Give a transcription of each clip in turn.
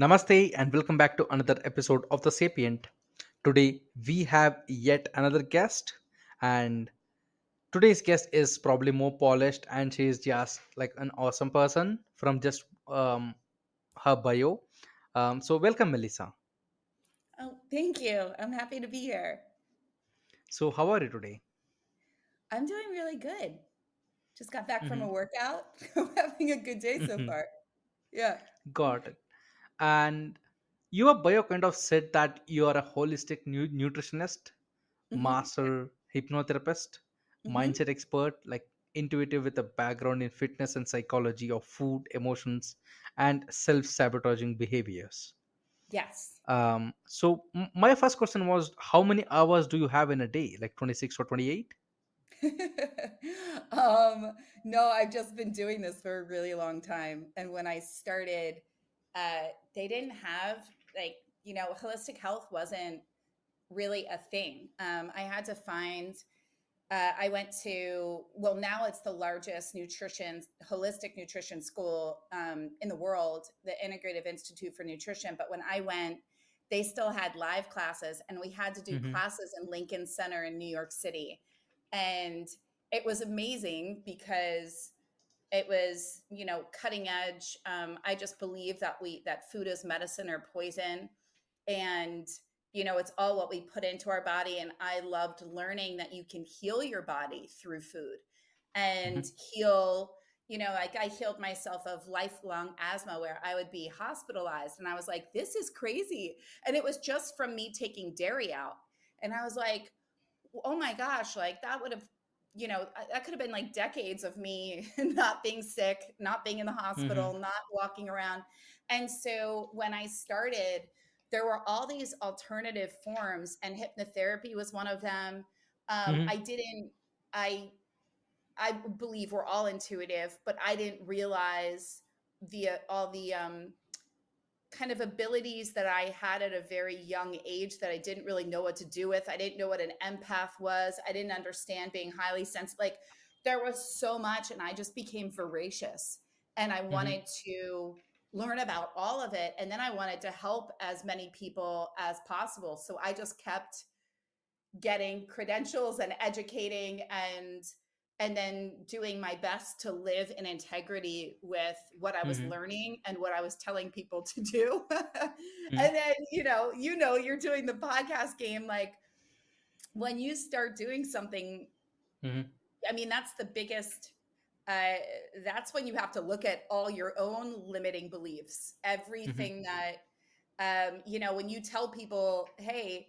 Namaste and welcome back to another episode of The Sapient. Today we have yet another guest, and today's guest is probably more polished and she is just like an awesome person from just her bio. So, welcome, Melissa. Oh, thank you. I'm happy to be here. So, how are you today? I'm doing really good. Just got back from Hmm. a workout. I'm having a good day so far. Yeah. Got it. And your bio kind of said that you are a holistic nutritionist, hmm master hypnotherapist, hmm mindset expert, like intuitive with a background in fitness and psychology of food, emotions, and self-sabotaging behaviors. Yes. My first question was, how many hours do you have in a day? Like 26 or 28? um, no, I've just been doing this for a really long time. And when I started, they didn't have holistic health wasn't really a thing. I had to find I went to, well, now it's the largest holistic nutrition school in the world, the Integrative Institute for Nutrition. But when I went, they still had live classes, and we had to do Mm-hmm. classes in Lincoln Center in New York City. And it was amazing because it was, cutting edge. I just believe that food is medicine or poison, and it's all what we put into our body. And I loved learning that you can heal your body through food and Mm-hmm. heal. Like I healed myself of lifelong asthma where I would be hospitalized, and I was like, this is crazy. And it was just from me taking dairy out. And I was like, oh my gosh, like that would have, that could have been like decades of me not being sick, not being in the Mm-hmm. hospital, not walking around. And so when I started, there were all these alternative forms, and hypnotherapy was one of them. Mm-hmm. I didn't, I believe we're all intuitive, but I didn't realize all the kind of abilities that I had at a very young age that I didn't really know what to do with. I didn't know what an empath was. I didn't understand being highly sensitive. Like there was so much, and I just became voracious. And I Mm-hmm. wanted to learn about all of it. And then I wanted to help as many people as possible. So I just kept getting credentials and educating, and then doing my best to live in integrity with what I was Mm-hmm. learning and what I was telling people to do. Mm-hmm. And then, you're doing the podcast game. Like when you start doing something, Mm-hmm. I mean, that's the biggest, uh, that's when you have to look at all your own limiting beliefs, Mm-hmm. everything that, when you tell people, hey,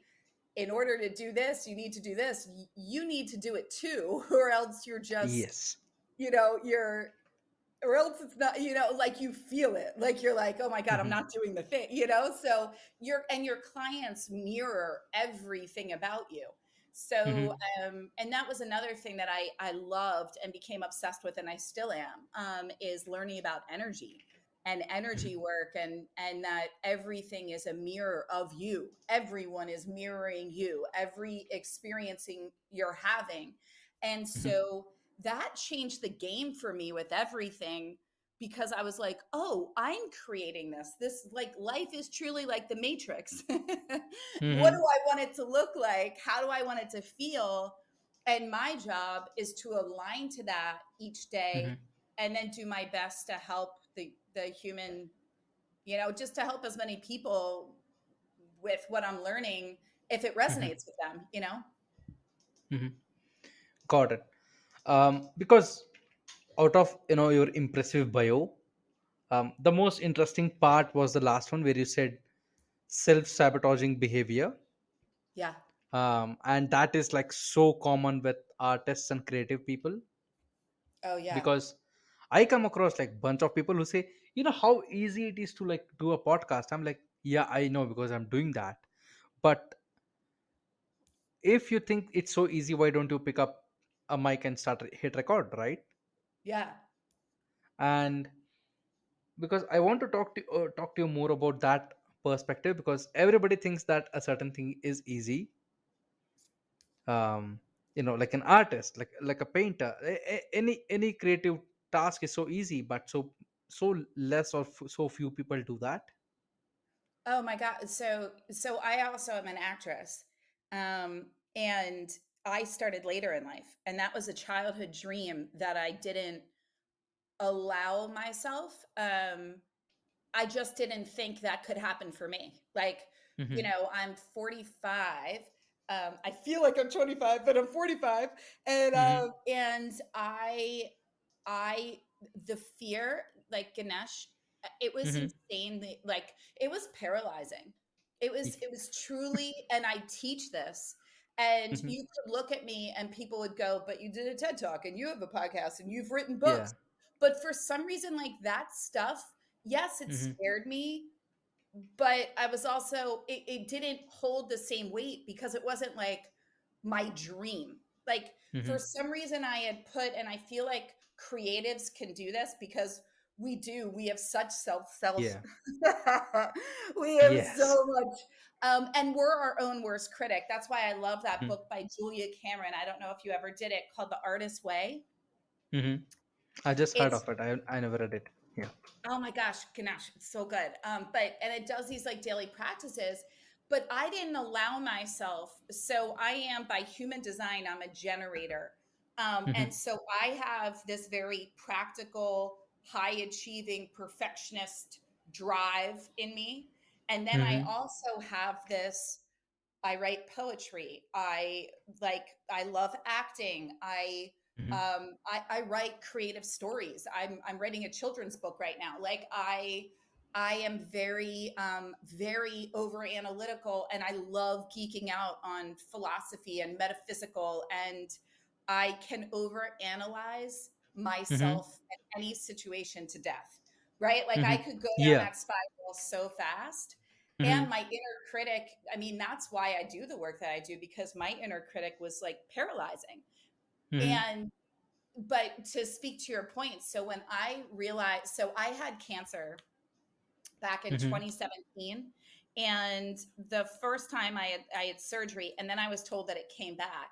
in order to do this, you need to do this. You need to do it too, or else you're just, Yes. you're, or else it's not, like you feel it, like you're like, oh my God, I'm Mm-hmm. not doing the thing, So your clients mirror everything about you. So, Mm-hmm. and that was another thing that I loved and became obsessed with, and I still am, is learning about energy and energy work, and that everything is a mirror of you. Everyone is mirroring you, every experiencing you're having. And Mm-hmm. so that changed the game for me with everything, because I was like, oh, I'm creating this. This, like, life is truly like the Matrix. What Mm-hmm. do I want it to look like? How do I want it to feel? And my job is to align to that each day, Mm-hmm. and then do my best to help the human, just to help as many people with what I'm learning, if it Mm-hmm. resonates with them. Mm-hmm. Got it. Because out of your impressive bio, the most interesting part was the last one where you said self-sabotaging behavior, Yeah. and that is like so common with artists and creative people. Oh yeah. Because I come across like bunch of people who say, how easy it is to like do a podcast. I'm like, yeah, I know because I'm doing that. But if you think it's so easy, why don't you pick up a mic and start hit record, right? Yeah. And because I want to talk to you more about that perspective, because everybody thinks that a certain thing is easy. um like an artist, like a painter, any creative task is so easy, but so less or so few people do that. Oh my God. So I also am an actress. And I started later in life. And that was a childhood dream that I didn't allow myself. I just didn't think that could happen for me. Like, Mm-hmm. I'm 45. I feel like I'm 25, but I'm 45. Mm-hmm. And I, the fear, like Ganesh, it was Mm-hmm. insane. Like, it was paralyzing. It was truly, and I teach this. And Mm-hmm. you could look at me and people would go, but you did a TED talk and you have a podcast and you've written books. Yeah. But for some reason, like that stuff, yes, it Mm-hmm. scared me, but I was also it didn't hold the same weight because it wasn't like my dream. Like for Mm-hmm. some reason I had put, and I feel like creatives can do this because we have such self Yeah. we have Yes. so much, and we're our own worst critic. That's why I love that Mm-hmm. book by Julia Cameron. I don't know if you ever did it, called The Artist's Way. Mm-hmm. I just heard It's of it. I never read it. Yeah. Oh my gosh, Ganesh, it's so good. But and it does these like daily practices, but I didn't allow myself. So I am by human design, I'm a generator. And Mm-hmm. so I have this very practical, high achieving, perfectionist drive in me. And then I Mm-hmm. also have this, I write poetry. I love acting. Mm-hmm. I write creative stories. I'm writing a children's book right now. Like I am very very over analytical, and I love geeking out on philosophy and metaphysical, and I can over analyze Mm-hmm. myself in any situation to death. Right? Like I Mm-hmm. could go down Yeah. that spiral so fast. And Mm-hmm. my inner critic, I mean, that's why I do the work that I do, because my inner critic was like paralyzing. Mm-hmm. And but to speak to your point, so when I realized, so I had cancer back in Mm-hmm. 2017, and the first time I had surgery, and then I was told that it came back,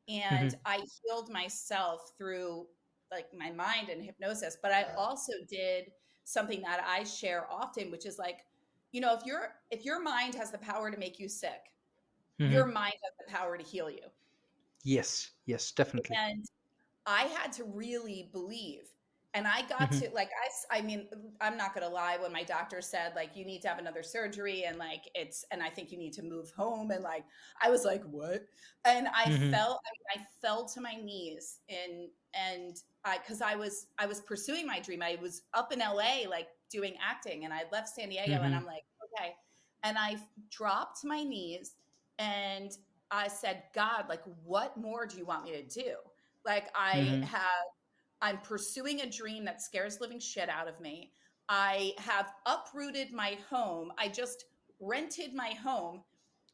and Mm-hmm. I healed myself through like my mind and hypnosis. But I also did something that I share often, which is like, if your mind has the power to make you sick, your Mm-hmm. mind has the power to heal you. Yes. Yes. Definitely. And I had to really believe. And I got Mm-hmm. to like I mean, I'm not gonna lie, when my doctor said like you need to have another surgery and like and I think you need to move home, and like I was like, what? And Mm-hmm. I fell to my knees, and I was pursuing my dream. I was up in LA like doing acting, and I left San Diego, and Mm-hmm. I'm like, okay. And I dropped to my knees and I said, God, like what more do you want me to do? Like Mm-hmm. I'm pursuing a dream that scares living shit out of me. I have uprooted my home. I just rented my home,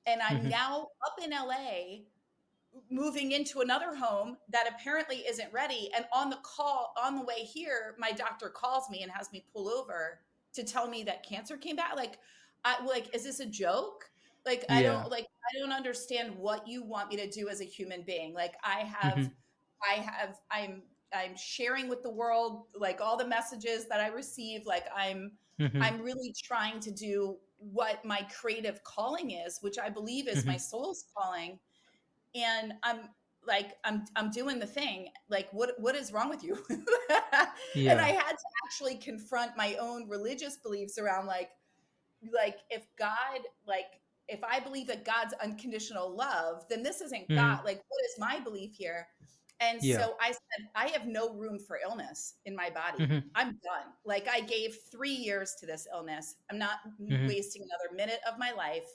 and I'm Mm-hmm. now up in LA moving into another home that apparently isn't ready. And on the way here, my doctor calls me and has me pull over to tell me that cancer came back. Is this a joke? Like Yeah. I don't understand what you want me to do as a human being. Like Mm-hmm. I'm sharing with the world like all the messages that I receive. Like Mm-hmm. I'm really trying to do what my creative calling is, which I believe is my Mm-hmm. soul's calling. And I'm doing the thing. Like what is wrong with you? And I Yeah. had to actually confront my own religious beliefs around like if God, like if I believe that God's unconditional love, then this isn't God. Mm-hmm. Like what is my belief here? And Yeah. so I said, I have no room for illness in my body. Mm-hmm. I'm done. Like I gave 3 years to this illness. I'm not Mm-hmm. wasting another minute of my life.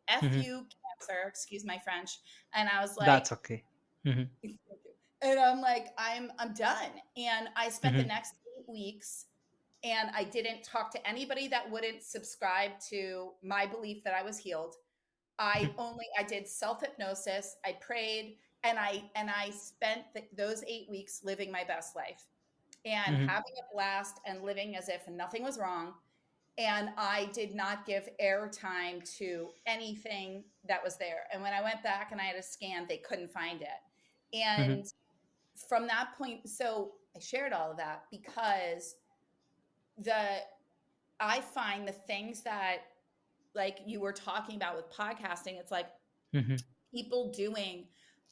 F Mm-hmm. you, cancer, excuse my French. And I was like, That's okay. Mm-hmm. and I'm like, I'm done. And I spent the Mm-hmm. next 8 weeks, and I didn't talk to anybody that wouldn't subscribe to my belief that I was healed. I did self hypnosis. I prayed, and I spent those 8 weeks living my best life and Mm-hmm. having a blast and living as if nothing was wrong. And I did not give airtime to anything that was there. And when I went back and I had a scan, they couldn't find it. Mm-hmm. And from that point, so I shared all of that because the I find the things that like you were talking about with podcasting, it's like Mm-hmm. people doing,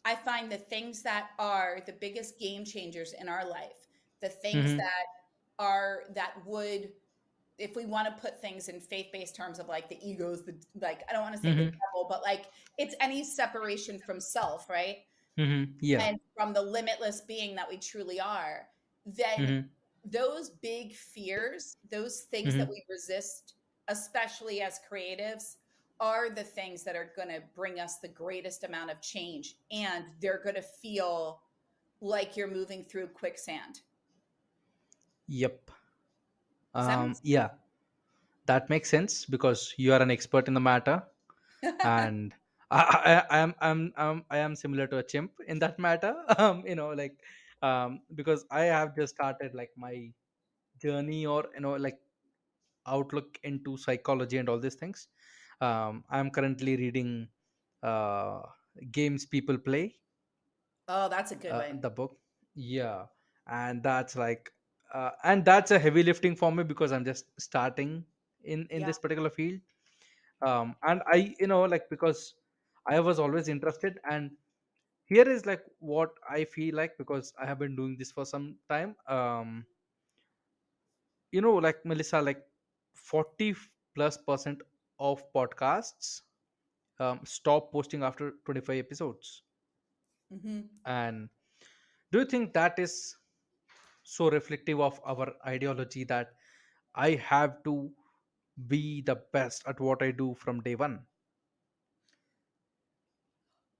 I find the things that are the biggest game changers in our life, the things Mm-hmm. that are, that would, if we want to put things in faith-based terms of like the egos, the, like, I don't want to say the Mm-hmm. devil, but like it's any separation from self, right? Mm-hmm. Yeah. And from the limitless being that we truly are, then Mm-hmm. those big fears, those things that Mm-hmm. we resist, especially as creatives, are the things that are going to bring us the greatest amount of change. And they're going to feel like you're moving through quicksand. Yep. Does that make Yeah, that makes sense because you are an expert in the matter, sense? and I am similar to a chimp in that matter. Like, because I have just started like my journey, or like outlook into psychology and all these things. I'm currently reading uh, Games People Play, Oh, that's a good one. the book. Yeah, and that's like, and that's a heavy lifting for me because I'm just starting in Yeah. this particular field. And I, like, because I was always interested, and here is like what I feel like, because I have been doing this for some time. Like, Melissa, like 40 plus percent of podcasts stop posting after 25 episodes. Hmm. And do you think that is so reflective of our ideology, that I have to be the best at what I do from day one?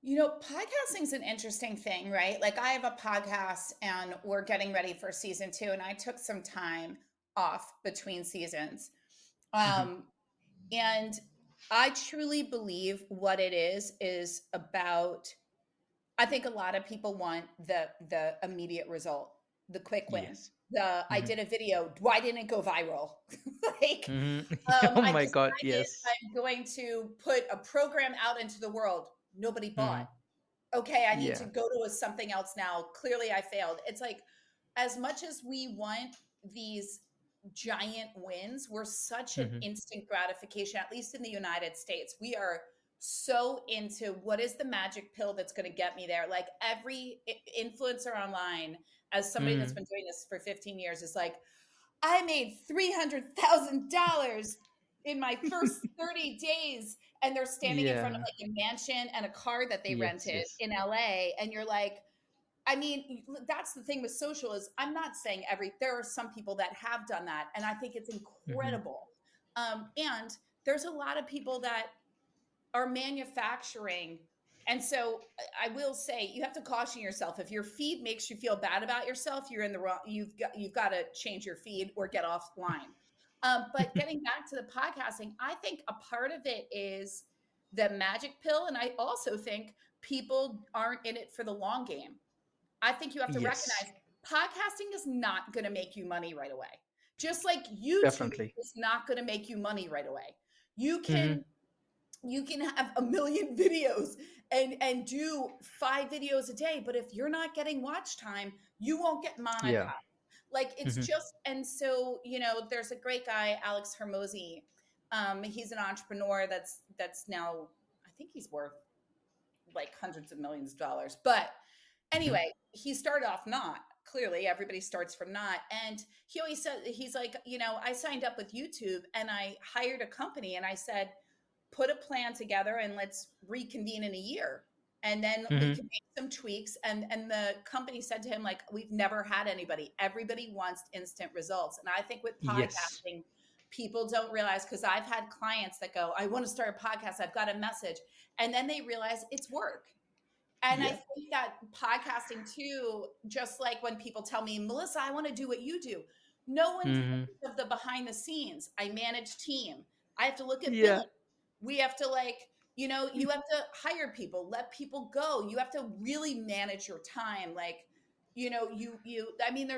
Podcasting's an interesting thing, right? Like I have a podcast and we're getting ready for season two, and I took some time off between seasons. Hmm. Um, and I truly believe what it is about, I think a lot of people want the immediate result, the quick win. Yes. The I Hmm. did a video, why didn't it go viral? Like, Hmm. Oh I my god, decided yes. I'm going to put a program out into the world. Nobody bought. Hmm. Okay, I need to Yeah. go to a something else now. Clearly I failed. It's like, as much as we want these giant wins, we're such an Hmm. instant gratification, at least in the United States. We are so into what is the magic pill that's going to get me there. Like every influencer online, as somebody that's Hmm. been doing this for 15 years, is like, I made $300,000 in my first 30 days. And they're standing in front of Yeah. like a mansion and a car that they Yes. rented Yes. in LA. And you're like, I mean, that's the thing with social is, I'm not saying there are some people that have done that. And I think it's Hmm. incredible. And there's a lot of people that are manufacturing. And so I will say, you have to caution yourself. If your feed makes you feel bad about yourself, you're in the wrong. You've got to change your feed or get offline. But getting back to the podcasting, I think a part of it is the magic pill, and I also think people aren't in it for the long game. I think you have to Yes. recognize podcasting is not going to make you money right away. Just like YouTube Definitely. is not going to make you money right away. You can Hmm. you can have a million videos and do 5 videos a day, but if you're not getting watch time, you won't get monetized. Yeah. Like it's Hmm. just, and so there's a great guy, Alex Hermosi. He's an entrepreneur that's now, I think he's worth like hundreds of millions of dollars. But Hmm. anyway, he started off not. Clearly, everybody starts from not. And he always said, he's like, I signed up with YouTube and I hired a company and I said, put a plan together and let's reconvene in a year. And then we Hmm. can make some tweaks. And the company said to him, like, we've never had anybody. Everybody wants instant results. And I think with Yes. podcasting, people don't realize, because I've had clients that go, I want to start a podcast, I've got a message. And then they realize it's work. And I Yeah. think that podcasting too, just like when people tell me, Melissa, I want to do what you do. No one thinks Hmm. of the behind the scenes. I manage team. I have to look at billing. Yeah. We have to you have to hire people, let people go. You have to really manage your time. Like, I mean,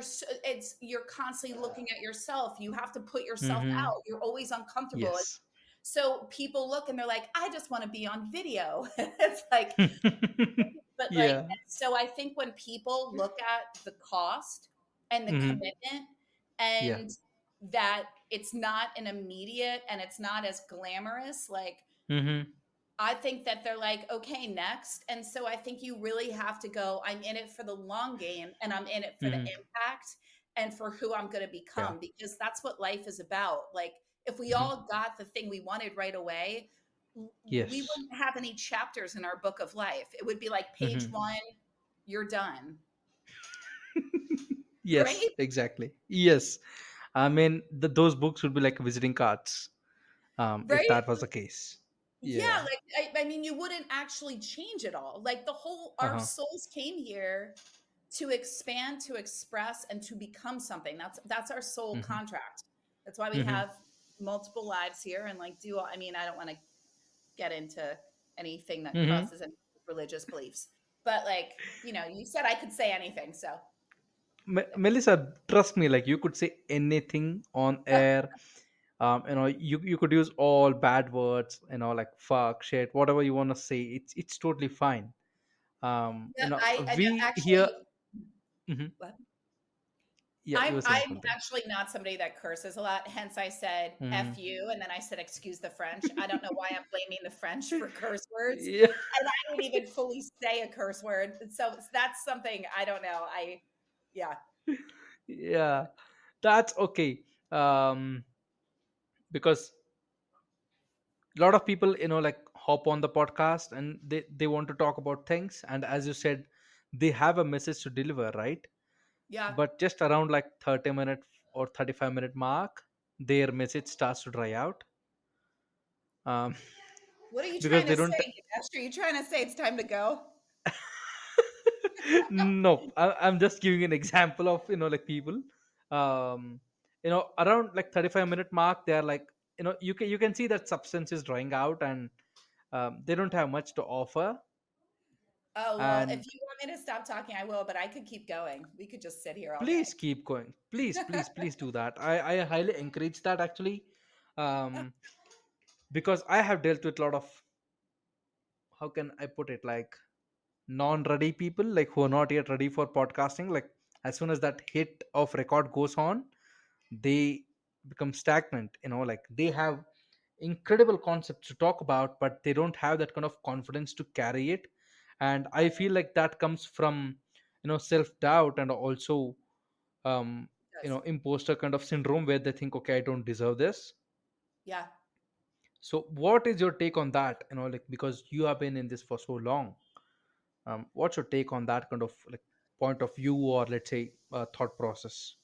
you're constantly looking at yourself. You have to put yourself Hmm. out. You're always uncomfortable. Yes. So people look and they're like, I just want to be on video. It's like, but like, Yeah. so I think when people look at the cost and the Hmm. commitment, Yeah. and that it's not an immediate and it's not as glamorous. Like, Mm-hmm. I think that they're like, okay, next. And so I think you really have to go, I'm in it for the long game and I'm in it for the Mm-hmm. impact and for who I'm going to Yeah. become, because that's what life is about. Like, if we Mm-hmm. all got the thing we wanted right away, we Yes. wouldn't have any chapters in our book of life. It would be like page Mm-hmm. one, you're done. Yes, Right? exactly. Yes. I mean, those books would be like visiting cards, if Right? that was the case. Yeah, Yeah. like I mean, you wouldn't actually change it all. Like the whole, our Uh-huh. souls came here to expand, to express, and to become something. That's our soul Mm-hmm. contract. That's why we Mm-hmm. have multiple lives here and like do all, I mean, I don't want to get into anything that Mm-hmm. crosses any religious beliefs. But like, you said I could say anything, so Melissa, trust me, like you could say anything on air. You could use all bad words, like fuck, shit, whatever you want to say. It's totally fine. yeah, I We here. actually Mhm. what? Yeah, you I'm were saying I'm something. actually not somebody that curses a lot. Hence, I said "f Mhm. you" and then I said "excuse the French." I don't know why I'm blaming the French for curse words, Yeah. and I didn't even fully say a curse word. So that's something I don't know. Yeah, Yeah, that's okay. Because a lot of people, like hop on the podcast and they want to talk about things, and as you said, they have a message to deliver, right? yeah. But just around like 30-minute or 35-minute mark, their message starts to dry out, um, What are you because trying they to say, don't. Dinesh? Are you trying to say it's time to go? No, I'm just giving an example of like people, around like 35-minute mark, they're like, you can see that substance is drying out, and they don't have much to offer. Oh well, if And you want me to stop talking, I will. But I could keep going. We could just sit here all please day. keep going, please, please, please do that. I highly encourage that, actually. um because I have dealt with a lot of, how can I put it, like non-ready people, like who are not yet ready for podcasting. Like as soon as that hit of record goes on, they become stagnant. Like they have incredible concepts to talk about, but they don't have that kind of confidence to carry it. And I feel like that comes from self-doubt, and also Yes. imposter kind of syndrome, where they think, okay, I don't deserve this. Yeah. So what is your take on that, like because you have been in this for so long? What's your take on that kind of like point of view, or let's say thought process?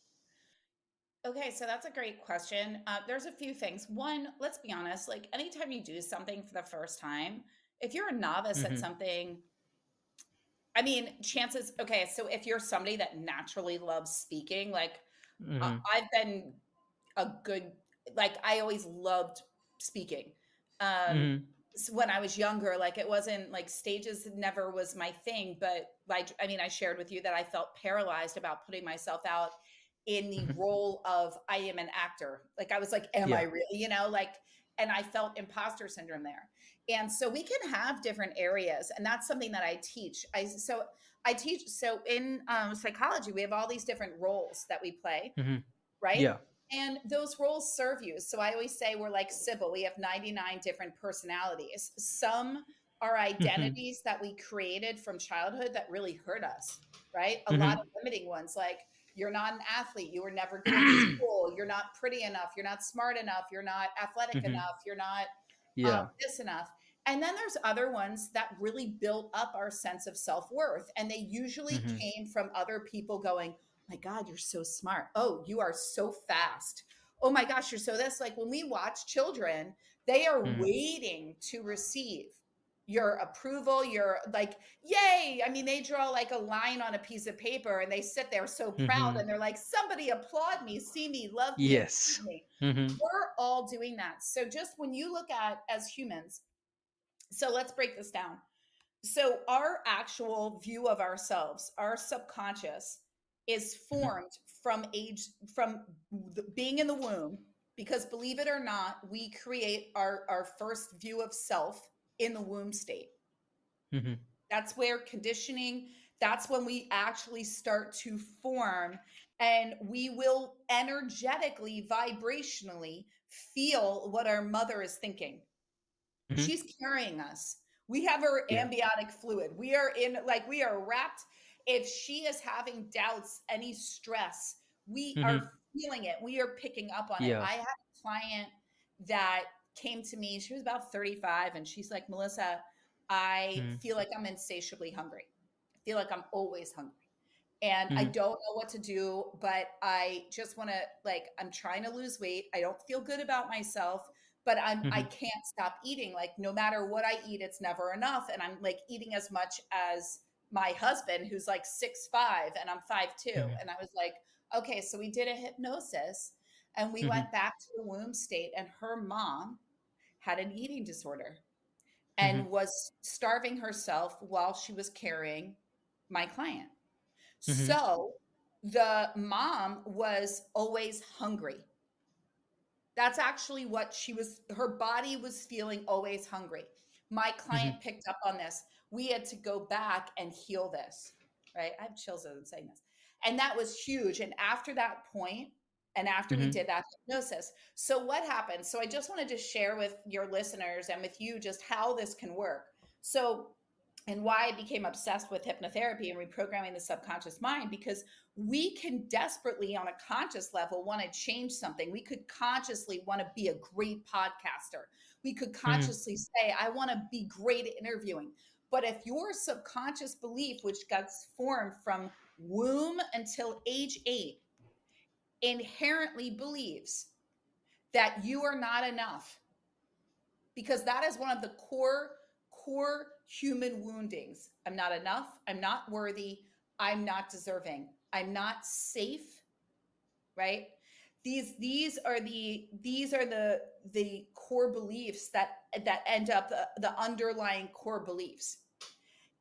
Okay, so that's a great question. There's a few things. One, let's be honest, like anytime you do something for the first time, if you're a novice at Mm-hmm. something, I mean, chances, okay, so if you're somebody that naturally loves speaking, like Mm-hmm. I've been a good, like I always loved speaking. Um, Mm-hmm. when I was younger, like it wasn't like stages never was my thing, but like I mean, I shared with you that I felt paralyzed about putting myself out in the Mm-hmm. role of I am an actor. Like I was like, am I Yeah. really? Like, and I felt imposter syndrome there. And so we can have different areas, and that's something that I teach. I teach. So in psychology, we have all these different roles that we play, Mm-hmm. right? Yeah. And those roles serve you. So I always say we're like Sybil. We have 99 different personalities. Some are Mm-hmm. identities that we created from childhood that really hurt us, right? A lot of Mm-hmm. limiting ones, like you're not an athlete, you were never good in school, you're not pretty enough, you're not smart enough, you're not athletic Mm-hmm. enough, you're not Yeah. this enough. And then there's other ones that really built up our sense of self worth. And they usually Mm-hmm. came from other people going, my God, you're so smart. Oh, you are so fast. Oh my gosh, you're so this. Like when we watch children, they are Mm-hmm. waiting to receive your approval. You're like, yay. I mean, they draw like a line on a piece of paper and they sit there so proud Mm-hmm. and they're like, somebody applaud me, see me, love me, Yes. approve me. Mm-hmm. We're all doing that. So just when you look at as humans, so let's break this down. So our actual view of ourselves, our subconscious is Mm-hmm. formed from being in the womb, because believe it or not, we create our first view of self in the womb state. That's where conditioning, that's when we actually start to form and we will energetically, vibrationally feel what our mother is thinking. Mhm. She's carrying us. We have her Yeah. amniotic fluid. We are in, like, we are wrapped. If she is having doubts, any stress, we are Mhm. feeling it. We are picking up on it. Yeah. I had a client that came to me. She was about 35, and she's like, Melissa, I Mhm. feel like I'm insatiably hungry. I feel like I'm always hungry, and I Mhm. don't know what to do, but I just want to, like, I'm trying to lose weight. I don't feel good about myself, but I Mhm. can't stop eating. Like, no matter what I eat, it's never enough, and I'm like eating as much as my husband, who's like 6'5" and I'm 5'2". Mhm. And I was like, okay, so we did a hypnosis, and we Mhm. went back to the womb state, and her mom had an eating disorder Mhm. and was starving herself while she was carrying my client. Mhm. So the mom was always hungry. That's actually what she was, her body was feeling, always hungry. My Mhm. client picked up on this. We had to go back and heal this, right? I have chills as I'm saying this. And that was huge. And after that point, and after we Mhm. did that hypnosis, so what happened? So I just wanted to share with your listeners and with you just how this can work. So, and why I became obsessed with hypnotherapy and reprogramming the subconscious mind, because we can desperately, on a conscious level, want to change something. We could consciously want to be a great podcaster. We could Mhm. consciously say, I want to be great at interviewing. But if your subconscious belief, which gets formed from womb until age 8, inherently believes that you are not enough, because that is one of the core human woundings. I'm not enough, I'm not worthy, I'm not deserving, I'm not safe, right? These are the core beliefs that end up the underlying core beliefs.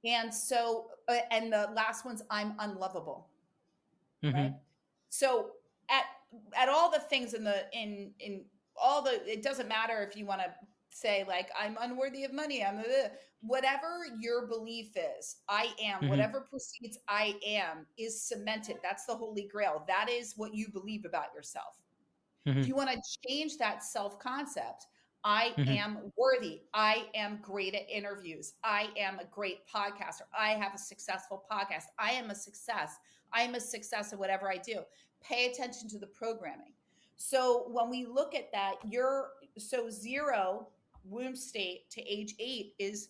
And so and the last one's, I'm unlovable, right? Mhm. So at all the things in all the, it doesn't matter if you want to say like, I'm unworthy of money, whatever your belief is, I am, Mhm. whatever precedes I am is cemented. That's the holy grail. That is what you believe about yourself. If Mhm. you want to change that self concept, I Mhm. am worthy. I am great at interviews. I am a great podcaster. I have a successful podcast. I am a success. I am a success at whatever I do. Pay attention to the programming. So when we look at that, so 0 womb state to age 8 is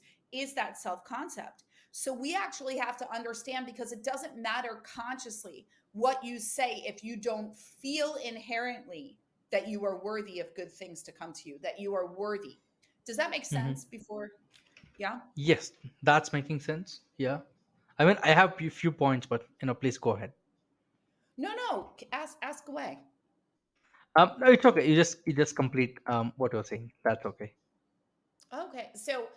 that self concept. So we actually have to understand, because it doesn't matter consciously what you say if you don't feel inherently that you are worthy of good things to come to you, that you are worthy. Does that make Mhm. sense before? Yeah. Yes, that's making sense. Yeah. I mean, I have a few points, but please go ahead. No, no. Ask away. No, it's okay. You just complete what you're saying. That's okay. Okay. So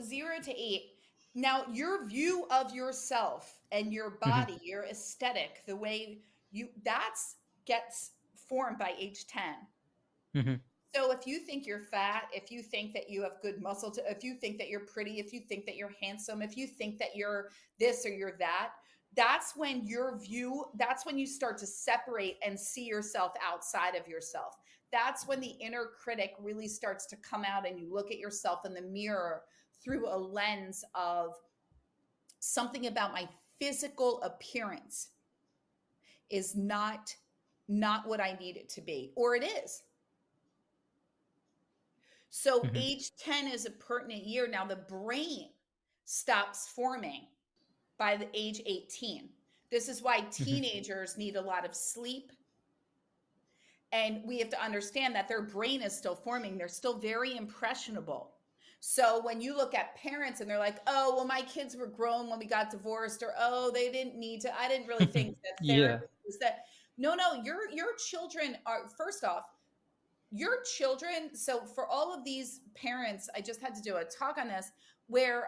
0 to 8. Now, your view of yourself and your Mhm. body, your aesthetic, the way you that's gets formed by age 10. Mhm. So if you think you're fat, if you think that you have good muscle, if you think that you're pretty, if you think that you're handsome, if you think that you're this or you're that, that's when your view, that's when you start to separate and see yourself outside of yourself. That's when the inner critic really starts to come out, and you look at yourself in the mirror through a lens of something about my physical appearance is not what I need it to be, or it is. So Mhm. age 10 is a pertinent year. Now the brain stops forming by the age 18. This is why Mhm. teenagers need a lot of sleep. And we have to understand that their brain is still forming. They're still very impressionable. So when you look at parents and they're like, oh, well, my kids were grown when we got divorced, or oh, they didn't need to, I didn't really think that Yeah. therapy was that. No, your children are, first off, your children, so for all of these parents, I just had to do a talk on this where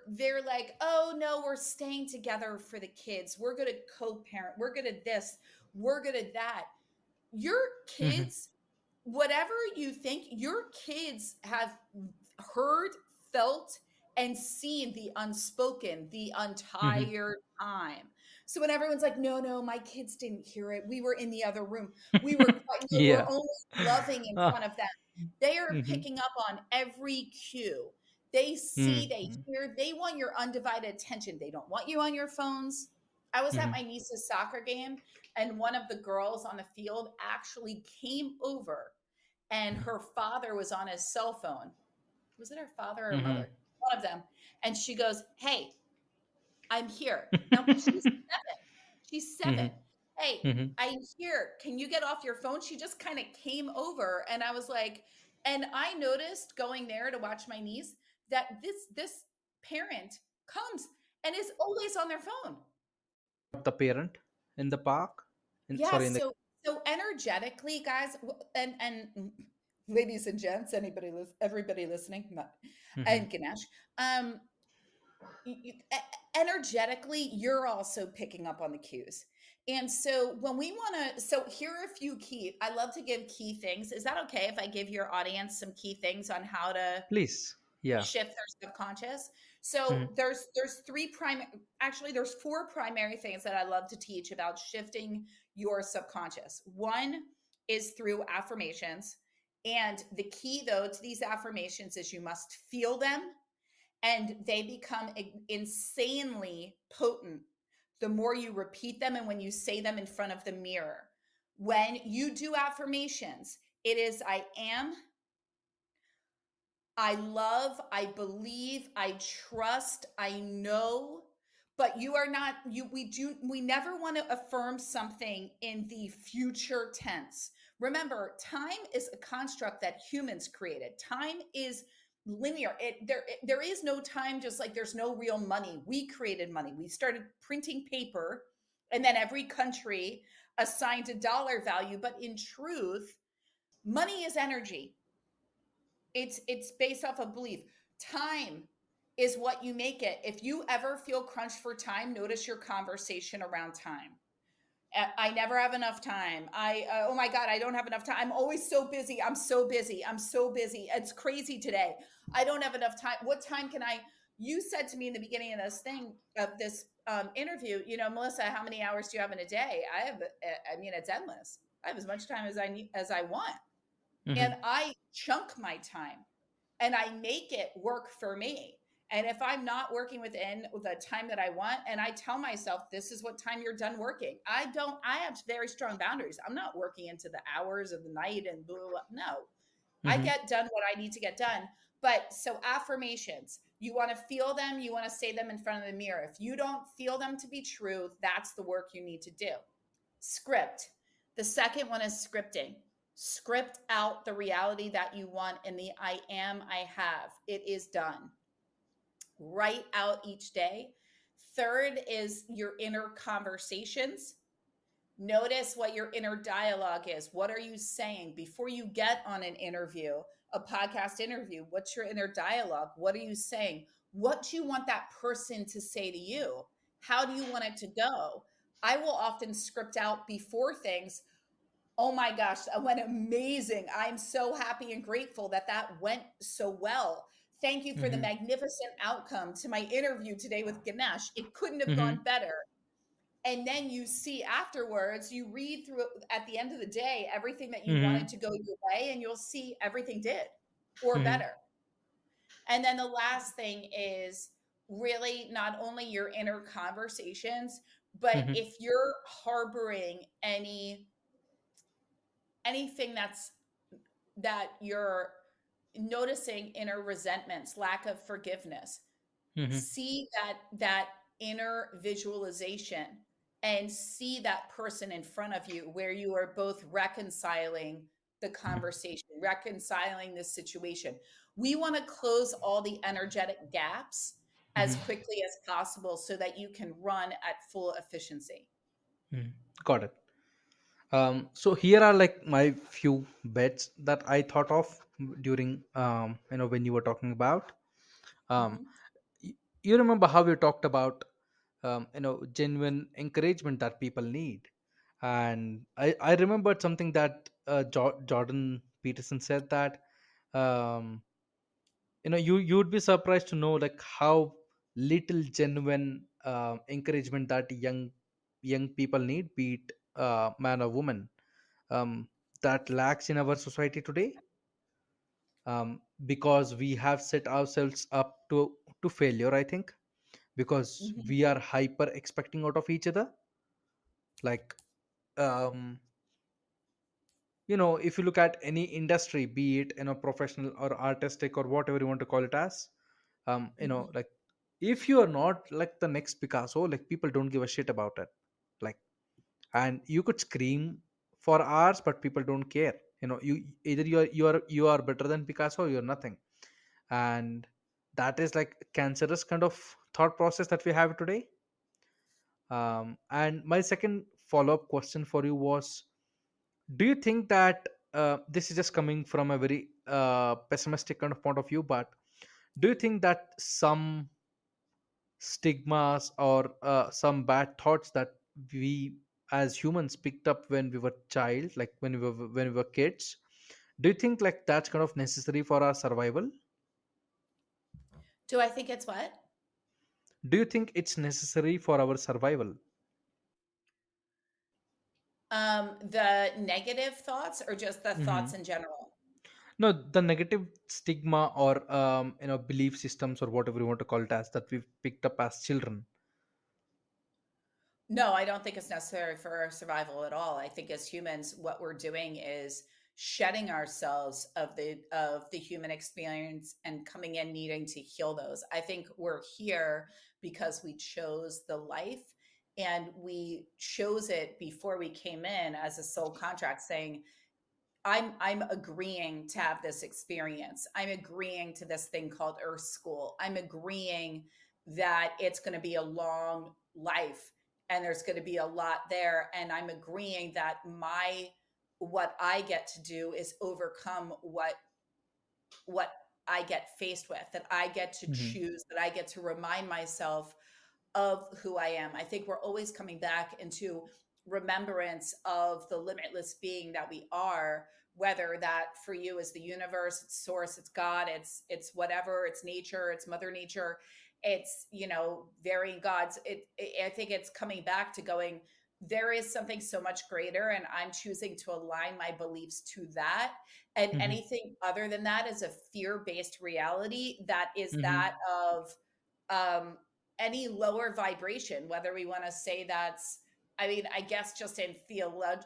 they're like, oh no, we're staying together for the kids, we're going to co-parent, we're going to this, we're going to that. Your Mhm. kids, whatever you think, your kids have heard, felt, and seen the unspoken the Mhm. entire time. So when everyone's like, no, no, my kids didn't hear it. We were in the other room. We were quiet. No, we're Yeah. only loving in Ah. front of them. They are Mm-hmm. picking up on every cue. They see, they Mm-hmm. hear, they want your undivided attention. They don't want you on your phones. I was at Mm-hmm. my niece's soccer game, and one of the girls on the field actually came over, and her father was on his cell phone. Was it her father or her Mm-hmm. mother? One of them. And she goes, "Hey, I'm here." Now she's 7. She's 7. "Hey, Mm-hmm. I'm here. Can you get off your phone?" She just kinda came over, and I was like, and I noticed going there to watch my niece that this parent comes and is always on their phone. The parent in the park, Yeah, sorry, in the. so energetically, guys, and ladies and gents, everybody listening, not Mm-hmm. and Ganesh, um, energetically, you're also picking up on the cues. And so when we want to, so here are a few key. I love to give key things. Is that okay if I give your audience some key things on how to Please. Yeah. shift their subconscious? So Mm-hmm. there's three primary, actually there's four primary things that I love to teach about shifting your subconscious. One is through affirmations. And the key though to these affirmations is you must feel them, and they become insanely potent the more you repeat them and when you say them in front of the mirror. When you do affirmations, it is I am, I love, I believe, I trust, I know. But you are not, we never want to affirm something in the future tense. Remember, time is a construct that humans created. Time is linear. There is no time, just like there's no real money. We created money. We started printing paper, and then every country assigned a dollar value. But in truth, money is energy. It's based off of belief. Time is what you make it. If you ever feel crunched for time, notice your conversation around time. I never have enough time. Oh my God, I don't have enough time. I'm always so busy. I'm so busy. I'm so busy. It's crazy today. I don't have enough time. What time can I? You said to me in the beginning of this thing, of this interview, Melissa, how many hours do you have in a day? I mean, it's endless. I have as much time as I need, as I want. Mm-hmm. And I chunk my time and I make it work for me. And if I'm not working within the time that I want, and I tell myself, this is what time you're done working. I have very strong boundaries. I'm not working into the hours of the night and blah, blah, blah. No, I Mm-hmm. get done what I need to get done. But so affirmations, you want to feel them, you want to say them in front of the mirror. If you don't feel them to be true, that's the work you need to do. Script. The second one is scripting. Script out the reality that you want in the I am, I have. It is done. Write out each day. Third is your inner conversations. Notice what your inner dialogue is. What are you saying before you get on an interview, a podcast interview? What's your inner dialogue? What are you saying? What do you want that person to say to you? How do you want it to go? I will often script out before things. Oh my gosh, that went amazing. I'm so happy and grateful that that went so well. Thank you for the Mm-hmm. magnificent outcome to my interview today with Ganesh. It couldn't have Mm-hmm. gone better. And then you see afterwards, you read through it at the end of the day, everything that you Mm-hmm. wanted to go your way, and you'll see everything did or Mm-hmm. better. And then the last thing is really not only your inner conversations, but Mm-hmm. if you're harboring anything that you're noticing inner resentments, lack of forgiveness, Mm-hmm. see that inner visualization and see that person in front of you where you are both reconciling the conversation, reconciling the situation. We want to close all the energetic gaps as Mm-hmm. quickly as possible so that you can run at full efficiency. Mm-hmm. Got it. So here are like my few bets that I thought of during when you were talking about. Um, Mhm. you remember how we talked about genuine encouragement that people need, and I remembered something that Jordan Peterson said that um, you would be surprised to know like how little genuine encouragement that young young people need, be it man or woman, um, that lacks in our society today, because we have set ourselves up to failure, I think, because Mhm. we are hyper expecting out of each other. Like, um, if you look at any industry, be it professional or artistic or whatever you want to call it as, Mhm. like, if you are not like the next Picasso, like, people don't give a shit about it. Like, and you could scream for hours, but people don't care. You either you are better than Picasso, or you're nothing. And that is like cancerous kind of thought process that we have today. And my second follow-up question for you was, do you think that, this is just coming from a very pessimistic kind of point of view, but do you think that some stigmas or some bad thoughts that we as humans picked up when we were child, like when we were kids, do you think like that's kind of necessary for our survival? Do I think it's what? Do you think it's necessary for our survival? The negative thoughts or just the thoughts Hmm. in general? No, the negative stigma or belief systems or whatever you want to call it as, that we've picked up as children. No, I don't think it's necessary for our survival at all. I think as humans, what we're doing is shedding ourselves of the human experience and coming in needing to heal those. I think we're here because we chose the life and we chose it before we came in as a soul contract saying, I'm agreeing to have this experience. I'm agreeing to this thing called Earth School. I'm agreeing that it's going to be a long life and there's going to be a lot there. And I'm agreeing that my what I get to do is overcome what I get faced with, that I get to Hmm. choose, that I get to remind myself of who I am. I think we're always coming back into remembrance of the limitless being that we are, whether that for you is the universe, it's source, it's God, it's whatever, it's nature, it's mother nature, it's, varying gods. I think it's coming back to going, there is something so much greater and I'm choosing to align my beliefs to that. And Hmm. anything other than that is a fear-based reality that is that Hmm. of um any lower vibration, whether we want to say that's, I mean, I guess just in theolo-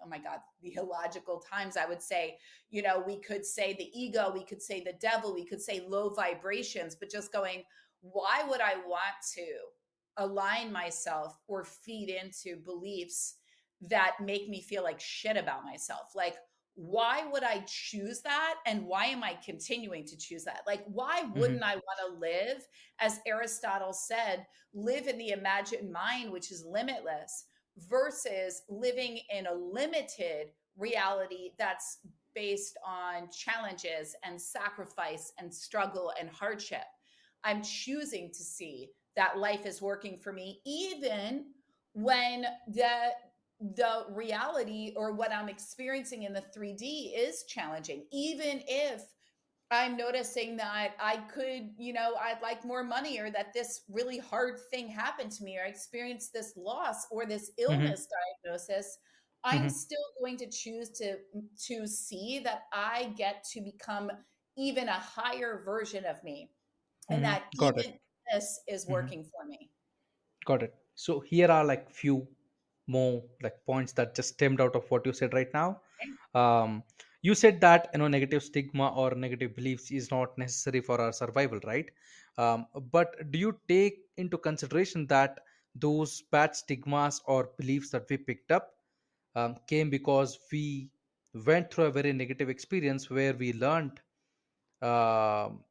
oh my God, theological times, I would say, we could say the ego, we could say the devil, we could say low vibrations, but just going, why would I want to align myself or feed into beliefs that make me feel like shit about myself? Like, why would I choose that? And why am I continuing to choose that? Like, why wouldn't Hmm. I want to live, as Aristotle said, live in the imagined mind, which is limitless, versus living in a limited reality that's based on challenges and sacrifice and struggle and hardship? I'm choosing to see that life is working for me, even when the reality or what I'm experiencing in the 3D is challenging. Even if I'm noticing that I could, I'd like more money, or that this really hard thing happened to me, or I experienced this loss or this Hmm. illness diagnosis, I'm Hmm. still going to choose to see that I get to become even a higher version of me, and Hmm. that Got it. even this is Hmm. working for me. Got it. So here are like few more like points that just stemmed out of what you said right now. um, you said that negative stigma or negative beliefs is not necessary for our survival, right? But do you take into consideration that those bad stigmas or beliefs that we picked up came because we went through a very negative experience where we learned um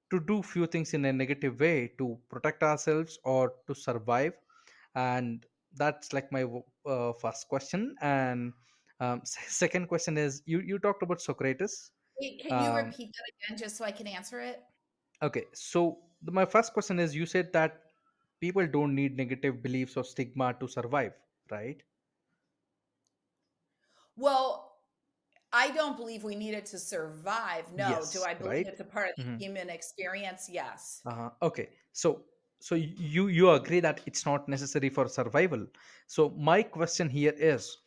to do few things in a negative way to protect ourselves or to survive? And that's like my first question. And second question is, you talked about Socrates. Wait, can you um, repeat that again just so I can answer it? okay, so my first question is, you said that people don't need negative beliefs or stigma to survive, right? Well, I don't believe we need it to survive. No. Do Yes, I believe right. it's a part of Mhm. the human experience? Yes. Okay, so So you agree that it's not necessary for survival. So my question here is,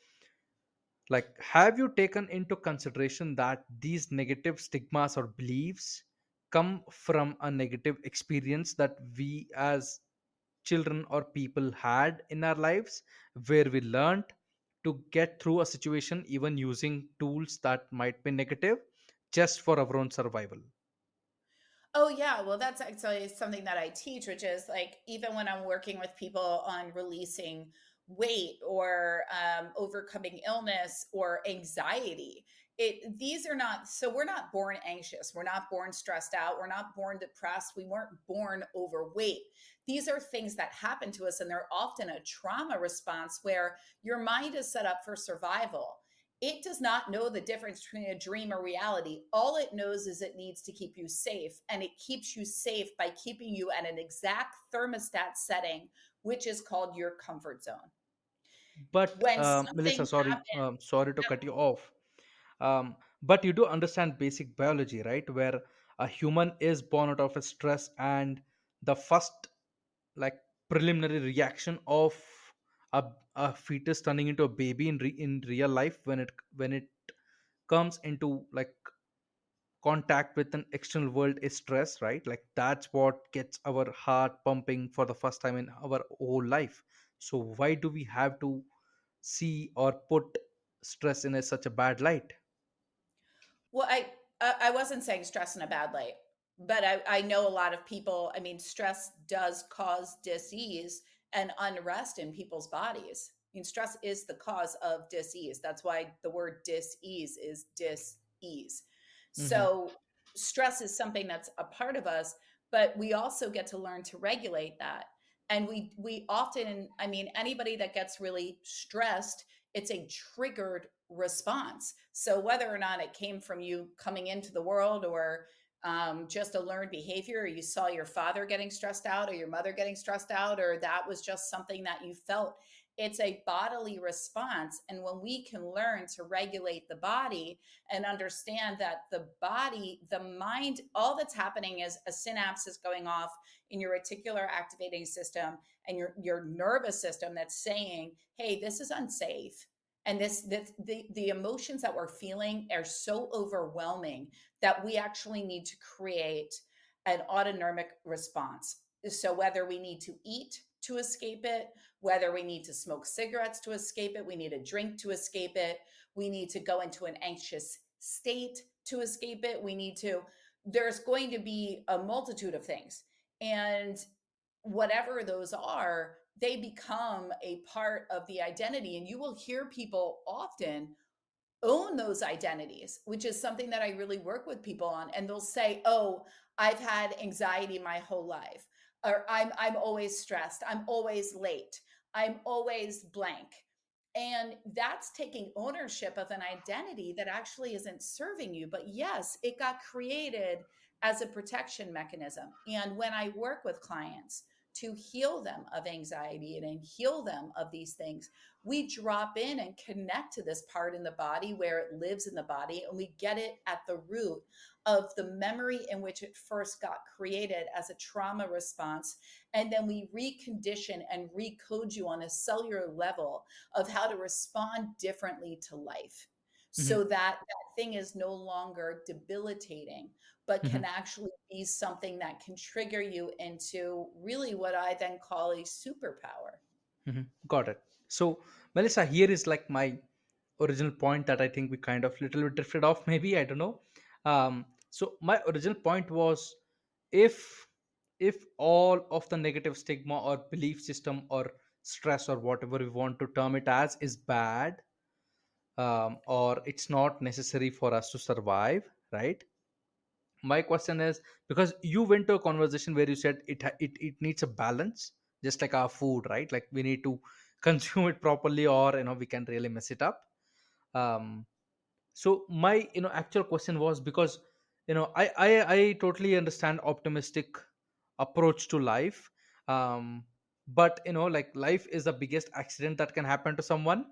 like, have you taken into consideration that these negative stigmas or beliefs come from a negative experience that we as children or people had in our lives, where we learned to get through a situation even using tools that might be negative just for our own survival? Oh yeah, well that's actually something that I teach, which is like even when I'm working with people on releasing weight or overcoming illness or anxiety, these are not, so we're not born anxious, we're not born stressed out, we're not born depressed, we weren't born overweight. These are things that happen to us, and they're often a trauma response where your mind is set up for survival. It does not know the difference between a dream or reality. All it knows is it needs to keep you safe, and it keeps you safe by keeping you at an exact thermostat setting, which is called your comfort zone. But When Melissa, something sorry to cut you off. But you do understand basic biology, right? Where a human is born out of a stress, and the first, like, preliminary reaction of a fetus turning into a baby in real life, when it comes into like contact with an external world, is stress, right? Like, that's what gets our heart pumping for the first time in our whole life. So why do we have to see or put stress in such a bad light? Well, I wasn't saying stress in a bad light, but I know a lot of people. I mean, stress does cause disease and unrest in people's bodies. I mean, stress is the cause of disease. That's why the word dis-ease is dis-ease. Hmm. So stress is something that's a part of us, but we also get to learn to regulate that. And we often, I mean, anybody that gets really stressed, it's a triggered response. So whether or not it came from you coming into the world, or just a learned behavior, or you saw your father getting stressed out or your mother getting stressed out, or that was just something that you felt, it's a bodily response. And when we can learn to regulate the body and understand that the body, the mind, all that's happening is a synapse is going off in your reticular activating system and your nervous system that's saying, hey, this is unsafe, and the emotions that we're feeling are so overwhelming that we actually need to create an autonomic response. So whether we need to eat to escape it, whether we need to smoke cigarettes to escape it, we need a drink to escape it, we need to go into an anxious state to escape it, we need to, there's going to be a multitude of things. And whatever those are, they become a part of the identity. And you will hear people often own those identities, which is something that I really work with people on. And they'll say, "Oh, I've had anxiety my whole life," or I'm always stressed, I'm always late, I'm always blank." And that's taking ownership of an identity that actually isn't serving you. But yes, it got created as a protection mechanism. And when I work with clients to heal them of anxiety and heal them of these things, we drop in and connect to this part in the body where it lives in the body, and we get it at the root of the memory in which it first got created as a trauma response. And then we recondition and recode you on a cellular level of how to respond differently to life, Hmm. so that that thing is no longer debilitating, but can Hmm. actually be something that can trigger you into really what I then call a superpower. Hmm. Got it. So, Melissa, here is like my original point that I think we kind of little bit drifted off, maybe, I don't know. So my original point was, if all of the negative stigma or belief system or stress or whatever we want to term it as is bad, or it's not necessary for us to survive, right? My question is, because you went to a conversation where you said it needs a balance, just like our food, right? Like, we need to consume it properly, or we can really mess it up. um so my actual question was, because I totally understand optimistic approach to life. But like, life is the biggest accident that can happen to someone.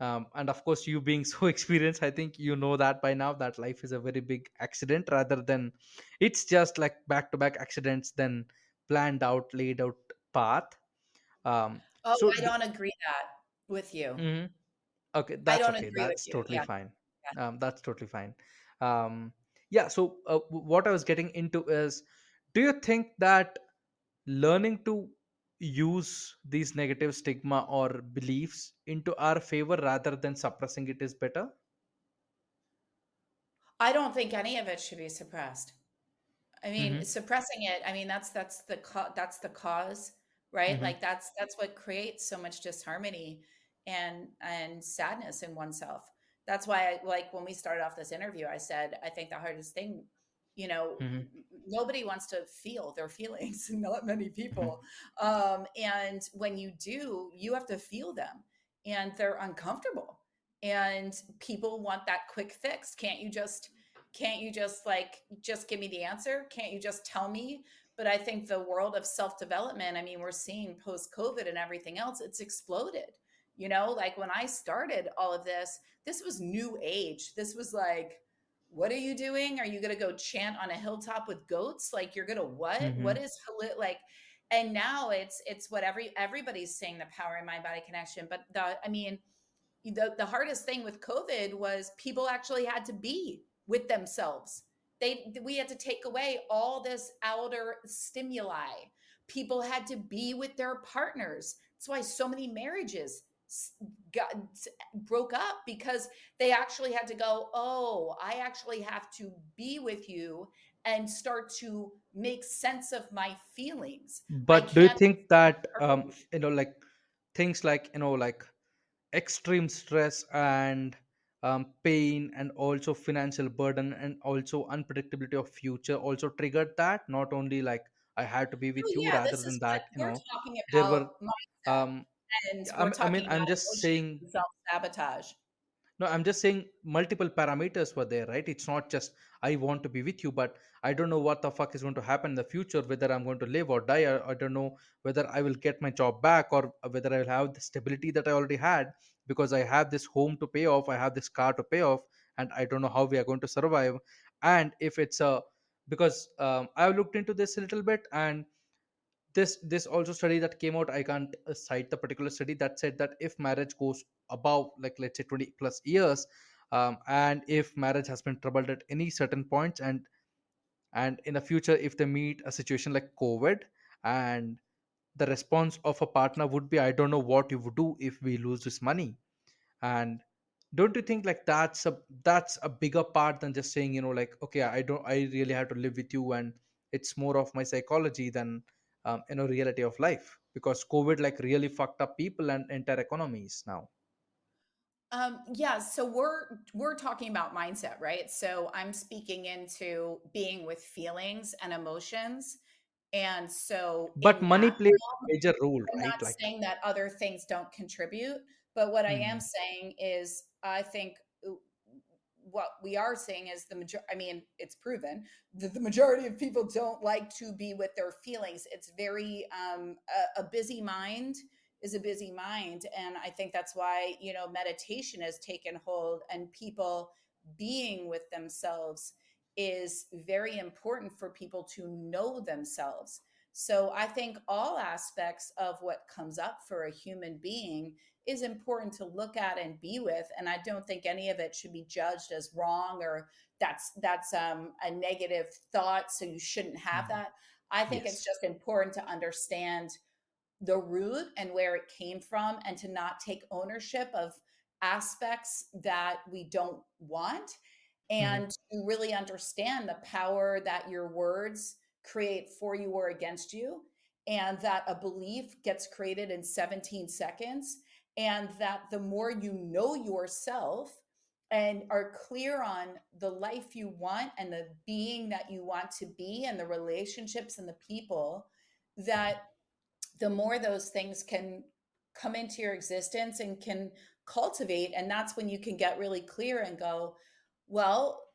And of course, you being so experienced, I think you know that by now, that life is a very big accident, rather than it's just like back to back accidents, then planned out, laid out path. Oh, So I don't agree that with you. mhm. Okay, I that's don't okay. agree with That's you. totally Yeah. fine. That's totally fine. Yeah. So what I was getting into is, do you think that learning to use these negative stigma or beliefs into our favor rather than suppressing it is better? I don't think any of it should be suppressed. I mean, Mm-hmm. suppressing it, I mean, that's the cause, right? Mm-hmm. Like that's what creates so much disharmony and sadness in oneself. That's why like when we started off this interview, I said I think the hardest thing, Mm-hmm. nobody wants to feel their feelings, not many Mm-hmm. people. And when you do, you have to feel them, and they're uncomfortable. And people want that quick fix. Can't you just like just give me the answer? Can't you just tell me? But I think the world of self-development, I mean, we're seeing post-COVID and everything else, it's exploded. Like when I started all of this was new age. This was like, what are you doing? Are you going to go chant on a hilltop with goats? Like you're going to what Mm-hmm. is like, and now it's what everybody's saying, the power in mind body connection. But I mean, the hardest thing with COVID was people actually had to be with themselves. We had to take away all this outer stimuli. People had to be with their partners. That's why so many marriages got broke up, because they actually had to go, oh, I actually have to be with you and start to make sense of my feelings. I But do you can't think that hurt. like things like like extreme stress and pain and also financial burden and also unpredictability of future also triggered that? Not only like I had to be Oh with you, yeah, rather this is than what that, we're talking there about, were mindset, um and we're I talking mean, I'm about just emotions saying, and self-sabotage. no, I'm just saying multiple parameters were there, right? It's not just I want to be with you, but I don't know what the fuck is going to happen in the future, whether I'm going to live or die. I don't know whether I will get my job back or whether I will have the stability that I already had, because I have this home to pay off, I have this car to pay off, and I don't know how we are going to survive. And if it's a because I've looked into this a little bit, and this also study that came out, I can't cite the particular study, that said that if marriage goes above, like, let's say 20 plus years, and if marriage has been troubled at any certain points, and in the future if they meet a situation like COVID, and the response of a partner would be, I don't know what you would do if we lose this money. And don't you think like that's a bigger part than just saying, like, okay, I really have to live with you, and it's more of my psychology than reality of life, because COVID like really fucked up people and entire economies now. Yeah, so we're talking about mindset, right? So I'm speaking into being with feelings and emotions. And so But in money that plays realm, a major role, I'm right? not Like, saying that other things don't contribute, but what I am hmm. saying is I think what we are saying is I mean, it's proven that the majority of people don't like to be with their feelings. It's very a busy mind is a busy mind, and I think that's why meditation has taken hold, and people being with themselves is very important for people to know themselves. So I think all aspects of what comes up for a human being is important to look at and be with, and I don't think any of it should be judged as wrong, or that's a negative thought, so you shouldn't have Hmm. that. I think it's Yes. just important to understand the root and where it came from, and to not take ownership of aspects that we don't want, Hmm. and to really understand the power that your words create for you or against you, and that a belief gets created in 17 seconds, and that the more you know yourself and are clear on the life you want and the being that you want to be and the relationships and the people, that the more those things can come into your existence and can cultivate. And that's when you can get really clear and go, well,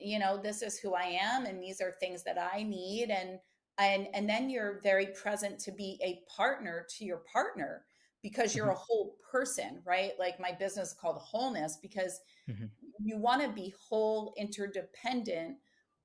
this is who I am, and these are things that I need. And then you're very present to be a partner to your partner, because you're a Hmm. whole person, right? Like my business is called Wholeness, because Hmm. you want to be whole, interdependent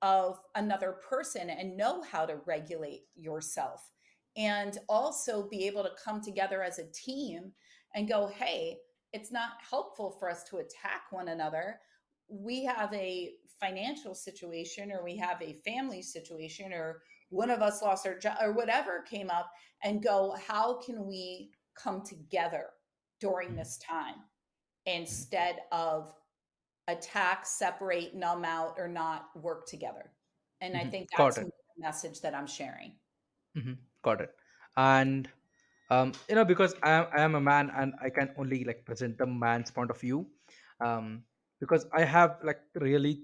of another person, and know how to regulate yourself. and also be able to come together as a team and go, hey, it's not helpful for us to attack one another. We have a financial situation, or we have a family situation, or one of us lost our job, or whatever came up, and go, how can we come together during Mhm. this time Mhm. instead of attack, separate, numb out, or not work together? And I Mhm. think Got that's it. the message that I'm sharing. Mhm. Got it. And because I am a man and I can only like present the man's point of view, um, because I have like really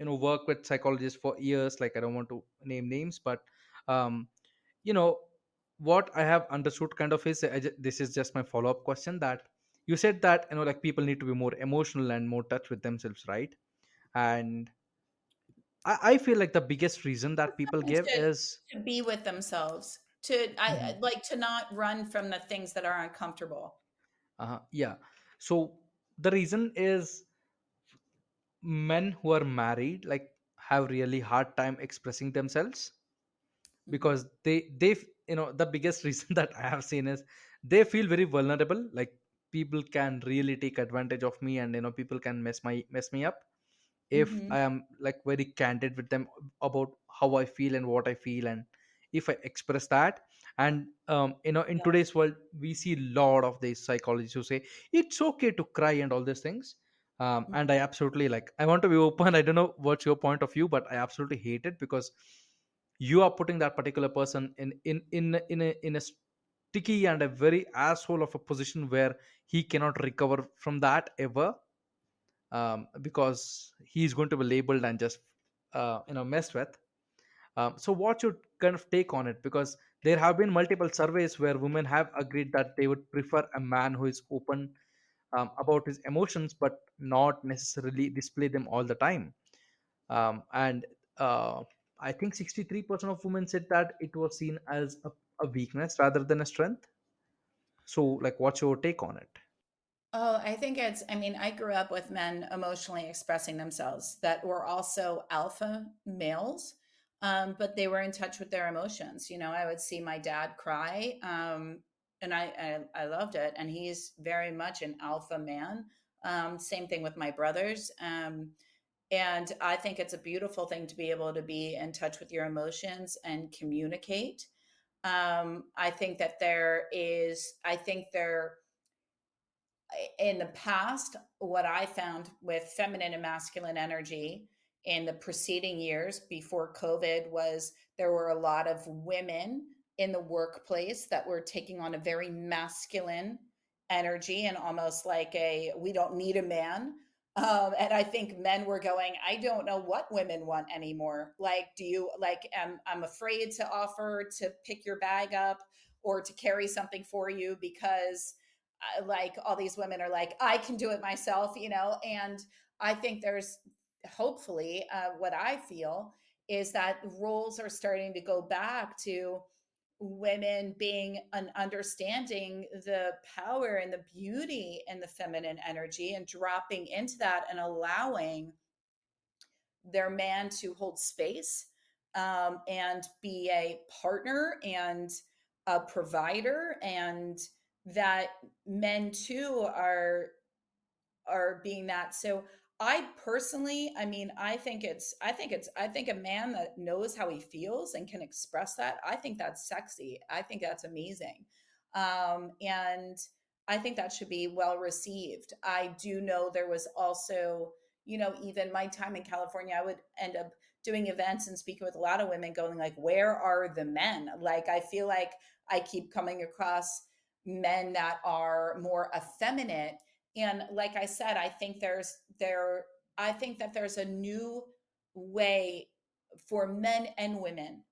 worked with psychologists for years. Like I don't want to name names, but um, you know what I have understood kind of is this is just my follow up question, that you said that like people need to be more emotional and more touch with themselves, right? And I feel like the biggest reason that people And give is to be with themselves, to Mhm. like to not run from the things that are uncomfortable. Yeah. So the reason is men who are married like have really hard time expressing themselves, Mhm. because the biggest reason that I have seen is they feel very vulnerable, like people can really take advantage of me, and people can mess me up if Mhm. I am like very candid with them about how I feel and what I feel, and if I express that. And in Yeah. today's world we see a lot of these psychologists who say it's okay to cry and all these things. And I absolutely, like, I want to be open. I don't know what's your point of view, but I absolutely hate it, because you are putting that particular person in a sticky and a very asshole of a position where he cannot recover from that ever, because he's going to be labeled and just messed with. So what should kind of take on it, because there have been multiple surveys where women have agreed that they would prefer a man who is open about his emotions but not necessarily display them all the time. And uh, I think 63% of women said that it was seen as a weakness rather than a strength. So like, what's your take on it? Oh, I think I mean, I grew up with men emotionally expressing themselves that were also alpha males, but they were in touch with their emotions. I would see my dad cry, and I loved it. And he's very much an alpha man. Same thing with my brothers. And I think it's a beautiful thing to be able to be in touch with your emotions and communicate. I think that I think there, in the past, what I found with feminine and masculine energy in the preceding years before COVID was there were a lot of women in the workplace that were taking on a very masculine energy, and almost like a we don't need a man. And I think men were going, I don't know what women want anymore. Like, do you like, I'm afraid to offer to pick your bag up or to carry something for you because like all these women are like, I can do it myself. And I think there's hopefully what I feel is that roles are starting to go back to women being an understanding the power and the beauty and the feminine energy and dropping into that and allowing their man to hold space, and be a partner and a provider, and that men too are being that. So I personally, I mean, I think a man that knows how he feels and can express that, I think that's sexy. I think that's amazing. And I think that should be well received. I do know there was also, even my time in California, I would end up doing events and speaking with a lot of women going like, where are the men? Like, I feel like I keep coming across men that are more effeminate. And like I said, I think that there's a new way for men and women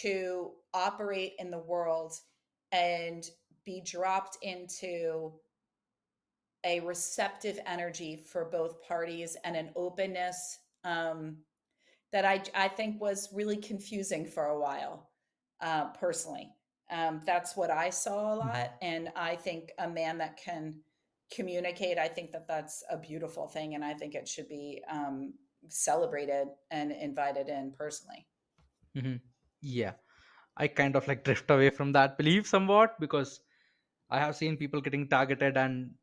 to operate in the world and be dropped into a receptive energy for both parties and an openness, that I think was really confusing for a while, personally. That's what I saw a Mhm. lot. And I think a man that can communicate, I think that that's a beautiful thing. And I think it should be celebrated and invited in personally. Mhm. Yeah. I kind of like drift away from that belief somewhat, because I have seen people getting targeted and,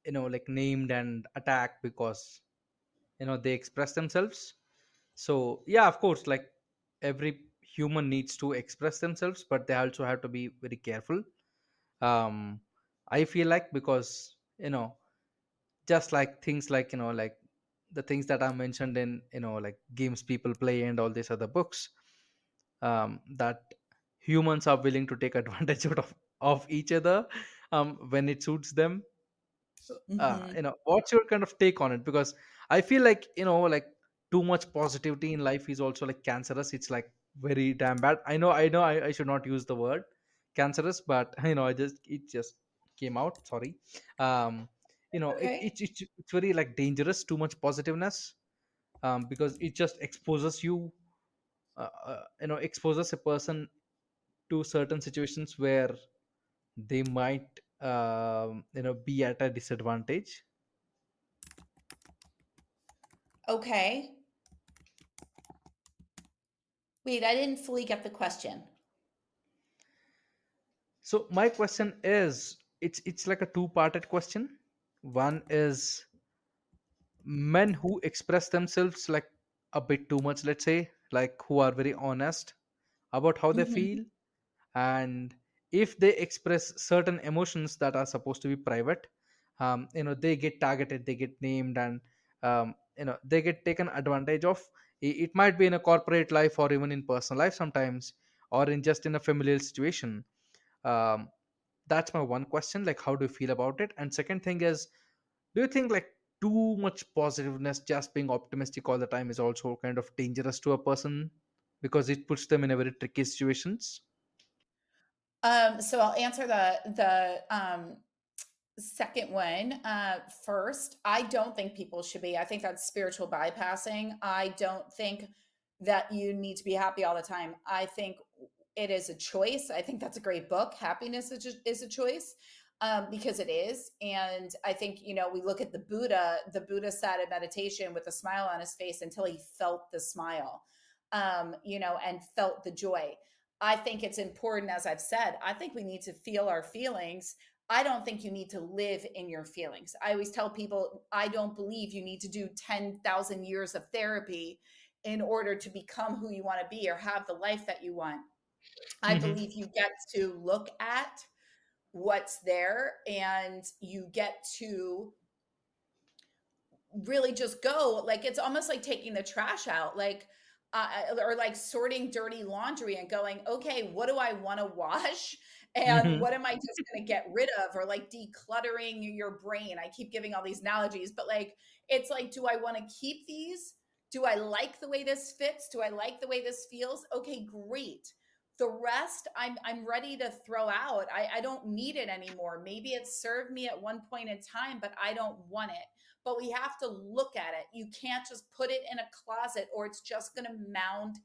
like named and attacked because, they express themselves. So yeah, of course, like every human needs to express themselves, but they also have to be very careful. I feel like, because, just like things like, like the things that are mentioned in, like games people play and all these other books, that humans are willing to take advantage out of each other when it suits them. Hmm. What's your kind of take on it? Because I feel like, like too much positivity in life is also like cancerous. It's like very damn bad. I know I should not use the word cancerous, but it just came out, sorry. um Okay. it's very like dangerous, too much positiveness, because it just exposes you, exposes a person to certain situations where they might, be at a disadvantage. Okay. Wait, I didn't fully get the question. So my question is, it's like a two-parted question. One is, men who express themselves like a bit too much, let's say, like who are very honest about how they Hmm. feel, and if they express certain emotions that are supposed to be private, they get targeted, they get named, and they get taken advantage of. It might be in a corporate life or even in personal life sometimes, or in just in a familial situation. um, that's my one question, like how do you feel about it? And second thing is, do you think like too much positiveness, just being optimistic all the time, is also kind of dangerous to a person, because it puts them in a very tricky situations? So I'll answer the second one first. I don't think people should be. I think that's spiritual bypassing. I don't think that you need to be happy all the time. I think it is a choice. I think that's a great book. Happiness is a choice, because it is. And I think, we look at the Buddha. The Buddha sat in meditation with a smile on his face until he felt the smile, and felt the joy. I think it's important, as I've said, I think we need to feel our feelings. I don't think you need to live in your feelings. I always tell people, I don't believe you need to do 10,000 years of therapy in order to become who you want to be or have the life that you want. I Hmm. believe you get to look at what's there and you get to really just go, like it's almost like taking the trash out, like or like sorting dirty laundry and going, okay, what do I want to wash and Hmm. what am I just going to get rid of, or like decluttering your brain. I keep giving all these analogies, but like it's like, do I want to keep these? Do I like the way this fits? Do I like the way this feels? Okay, great. The rest I'm ready to throw out. I don't need it anymore. Maybe it served me at one point in time, but I don't want it. But we have to look at it. You can't just put it in a closet, or it's just going to mound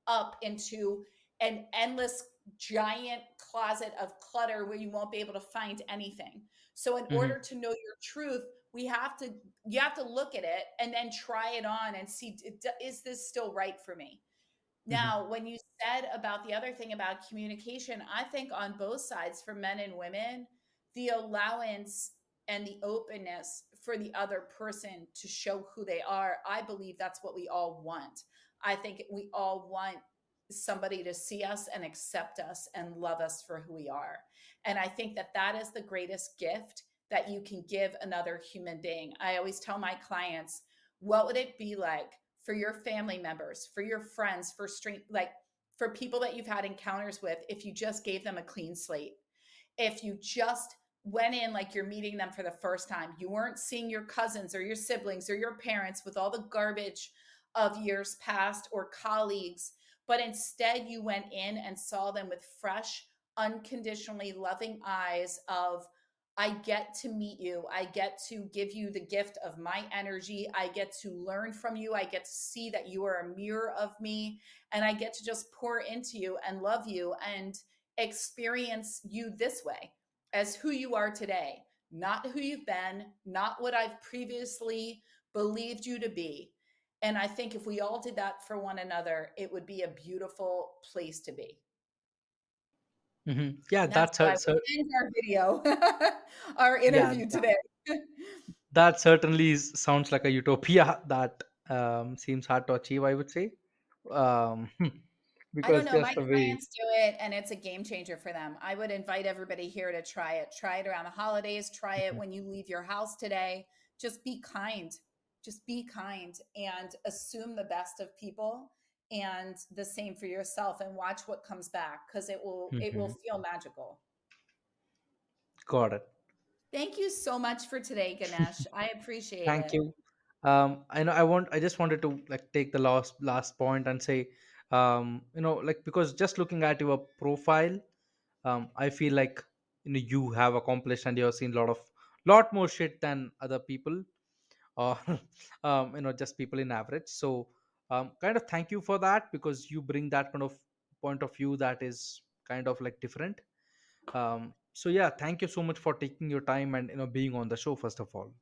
up into an endless giant closet of clutter where you won't be able to find anything. So in Hmm. order to know your truth, we have to you have to look at it and then try it on and see, is this still right for me? Hmm. Now, when you said about the other thing about communication, I think on both sides, for men and women, the allowance and the openness for the other person to show who they are, I believe that's what we all want. I think we all want somebody to see us and accept us and love us for who we are. And I think that that is the greatest gift that you can give another human being. I always tell my clients, what would it be like for your family members, for your friends, for street, like for people that you've had encounters with, if you just gave them a clean slate? If you just went in like you're meeting them for the first time, you weren't seeing your cousins or your siblings or your parents with all the garbage of years past or colleagues, but instead you went in and saw them with fresh, unconditionally loving eyes of, I get to meet you. I get to give you the gift of my energy. I get to learn from you. I get to see that you are a mirror of me. And I get to just pour into you and love you and experience you this way, as who you are today, not who you've been, not what I've previously believed you to be. And I think if we all did that for one another, it would be a beautiful place to be. Yeah, And that's that's how I a, will end our video, our yeah, interview today. that certainly sounds like a utopia that seems hard to achieve, I would say. um, I don't because know. My just the way. clients do it and it's a game changer for them. I would invite everybody here to try it. Try it around the holidays. Try it Mhm, when you leave your house today. Just be kind. Just be kind and assume the best of people and the same for yourself and watch what comes back because it will mhm. feel magical. Got it. Thank you so much for today, Ganesh. I appreciate Thank it. you. I know I just wanted to like take the last point and say, like, because just looking at your profile, I feel like, you have accomplished and you have seen lot more shit than other people, or just people in average. So kind of thank you for that, because you bring that kind of point of view that is kind of like different. So yeah, thank you so much for taking your time and being on the show, first of all.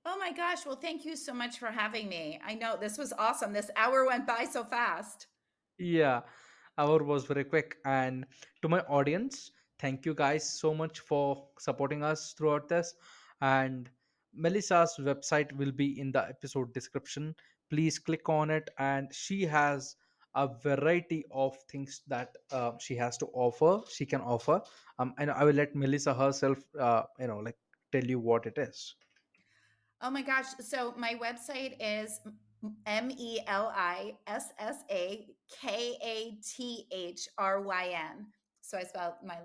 Oh my gosh. Well, thank you so much for having me. I know this was awesome. This hour went by so fast. Yeah, our was very quick. And to my audience, thank you guys so much for supporting us throughout this. And Melissa's website will be in the episode description. Please click on it, and she has a variety of things that she has to offer. She can offer. And I will let Melissa herself, like, tell you what it is. Oh my gosh. So my website is Melissa Kathryn. So I spelled my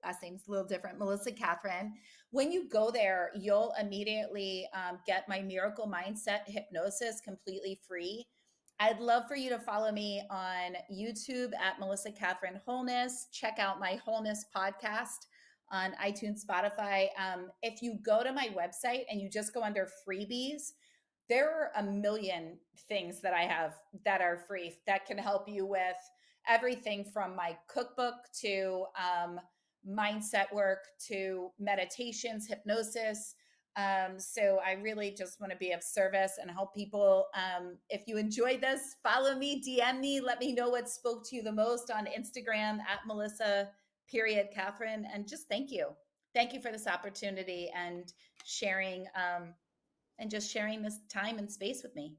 last name's a little different, Melissa Kathryn. When you go there, you'll immediately get my miracle mindset hypnosis completely free. I'd love for you to follow me on YouTube at Melissa Kathryn Wholeness. Check out my Wholeness podcast on iTunes, Spotify. If you go to my website and you just go under freebies, there are a million things that I have that are free that can help you with everything from my cookbook to mindset work to meditations, hypnosis. So I really just want to be of service and help people. If you enjoyed this, follow me, DM me, let me know what spoke to you the most on Instagram at Melissa period Kathryn. And just thank you. Thank you for this opportunity and sharing and just sharing this time and space with me.